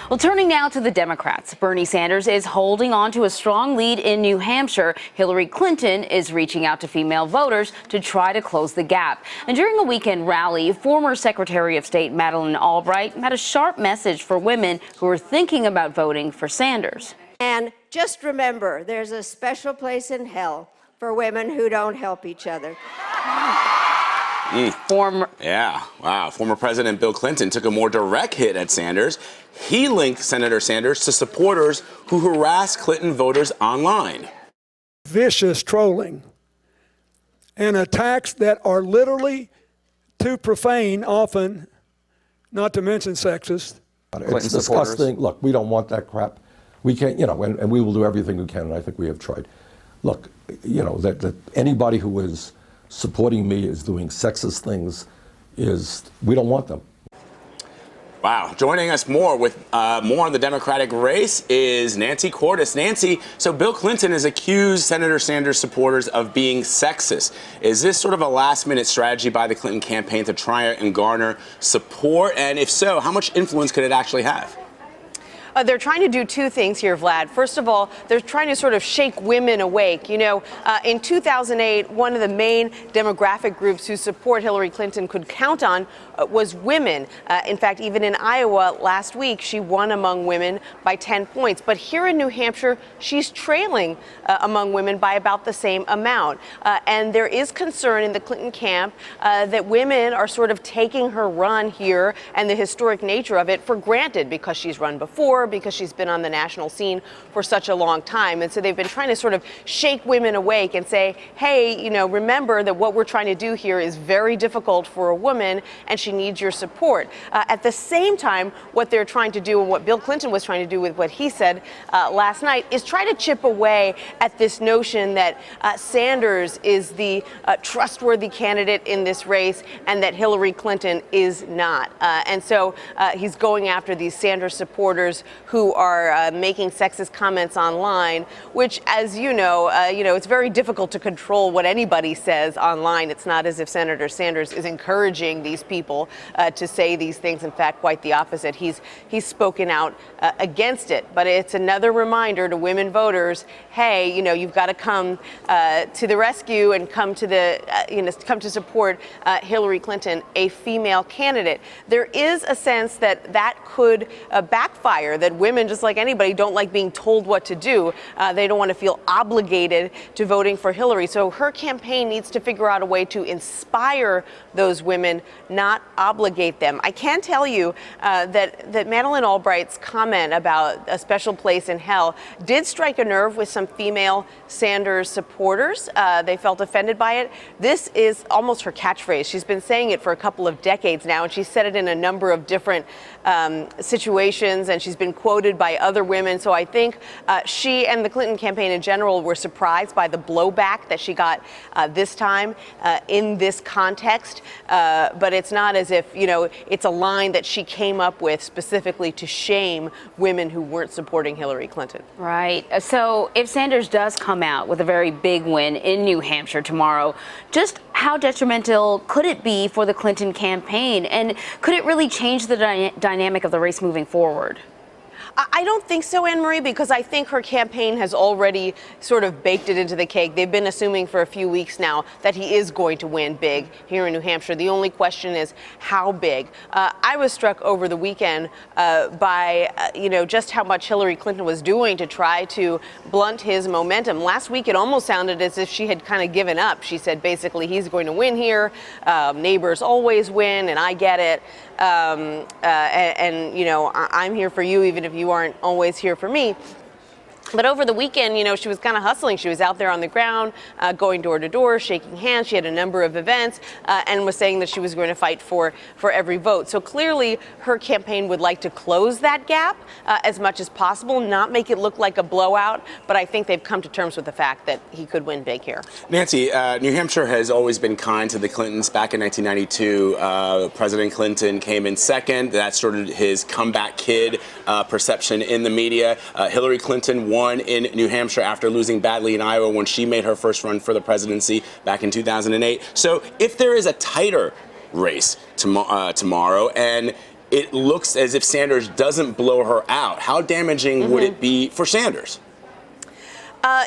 Well, turning now to the Democrats, Bernie Sanders is holding on to a strong lead in New Hampshire. Hillary Clinton is reaching out to female voters to try to close the gap. And during a weekend rally, former Secretary of State Madeleine Albright had a sharp message for women who are thinking about voting for Sanders. And just remember, there's a special place in hell for women who don't help each other. Former President Bill Clinton took a more direct hit at Sanders. He linked Senator Sanders to supporters who harass Clinton voters online. Vicious trolling and attacks that are literally too profane, often, not to mention sexist. It's disgusting. Look, we don't want that crap. We can't, and we will do everything we can, and I think we have tried. Look, that anybody who is supporting me is doing sexist things, we don't want them. Wow. Joining us more with more on the Democratic race is Nancy Cordes. Nancy, so Bill Clinton has accused Senator Sanders supporters of being sexist. Is this sort of a last-minute strategy by the Clinton campaign to try and garner support? And if so, how much influence could it actually have? They're trying to do two things here, Vlad. First of all, they're trying to sort of shake women awake. In 2008, one of the main demographic groups who support Hillary Clinton could count on was women. In fact, even in Iowa last week, she won among women by 10 points. But here in New Hampshire, she's trailing among women by about the same amount. And there is concern in the Clinton camp that women are sort of taking her run here and the historic nature of it for granted because she's run before, because she's been on the national scene for such a long time. And so they've been trying to sort of shake women awake and say, hey, remember that what we're trying to do here is very difficult for a woman and she needs your support. At the same time, what they're trying to do and what Bill Clinton was trying to do with what he said last night is try to chip away at this notion that Sanders is the trustworthy candidate in this race and that Hillary Clinton is not. And so he's going after these Sanders supporters who are making sexist comments online, which, as it's very difficult to control what anybody says online. It's not as if Senator Sanders is encouraging these people to say these things. In fact, quite the opposite. He's spoken out against it. But it's another reminder to women voters, hey, you've got to come to the rescue and come to support Hillary Clinton, a female candidate. There is a sense that could backfire, that women, just like anybody, don't like being told what to do. They don't want to feel obligated to voting for Hillary. So her campaign needs to figure out a way to inspire those women, not obligate them. I can tell you that Madeleine Albright's comment about a special place in hell did strike a nerve with some female Sanders supporters. They felt offended by it. This is almost her catchphrase. She's been saying it for a couple of decades now, and she's said it in a number of different situations, and she's been quoted by other women. So I think she and the Clinton campaign in general were surprised by the blowback that she got this time in this context. But it's not as if, it's a line that she came up with specifically to shame women who weren't supporting Hillary Clinton. Right. So if Sanders does come out with a very big win in New Hampshire tomorrow, just how detrimental could it be for the Clinton campaign? And could it really change the dynamic of the race moving forward? I don't think so, Anne-Marie, because I think her campaign has already sort of baked it into the cake. They've been assuming for a few weeks now that he is going to win big here in New Hampshire. The only question is how big. I was struck over the weekend by, just how much Hillary Clinton was doing to try to blunt his momentum. Last week, it almost sounded as if she had kind of given up. She said, basically, he's going to win here. Neighbors always win, and I get it. I'm here for you, even if you aren't always here for me. But over the weekend, she was kind of hustling. She was out there on the ground, going door to door, shaking hands. She had a number of events and was saying that she was going to fight for every vote. So clearly, her campaign would like to close that gap as much as possible, not make it look like a blowout. But I think they've come to terms with the fact that he could win big here. Nancy, New Hampshire has always been kind to the Clintons. Back in 1992, President Clinton came in second. That started his comeback kid perception in the media. Hillary Clinton won in New Hampshire after losing badly in Iowa when she made her first run for the presidency back in 2008. So if there is a tighter race tomorrow, and it looks as if Sanders doesn't blow her out. How damaging would it be for Sanders?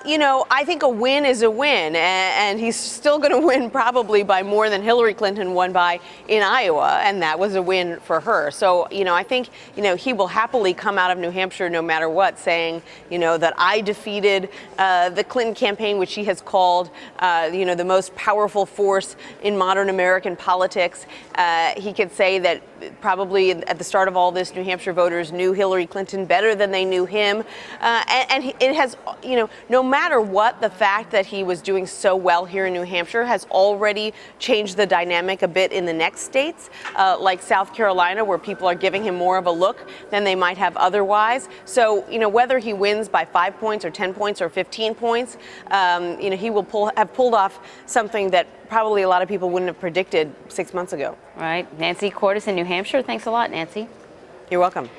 You know, I think a win is a win, and he's still going to win probably by more than Hillary Clinton won by in Iowa, and that was a win for her. So, you know, I think, you know, he will happily come out of New Hampshire no matter what, saying, you know, that I defeated the Clinton campaign, which he has called, you know, the most powerful force in modern American politics. He could say that probably at the start of all this, New Hampshire voters knew Hillary Clinton better than they knew him. It has, you know, no matter what, the fact that he was doing so well here in New Hampshire has already changed the dynamic a bit in the next states, like South Carolina, where people are giving him more of a look than they might have otherwise. So, you know, whether he wins by 5 points or 10 points or 15 points, you know, he will have pulled off something that probably a lot of people wouldn't have predicted 6 months ago. Right. Nancy Cordes in New Hampshire. Thanks a lot, Nancy. You're welcome.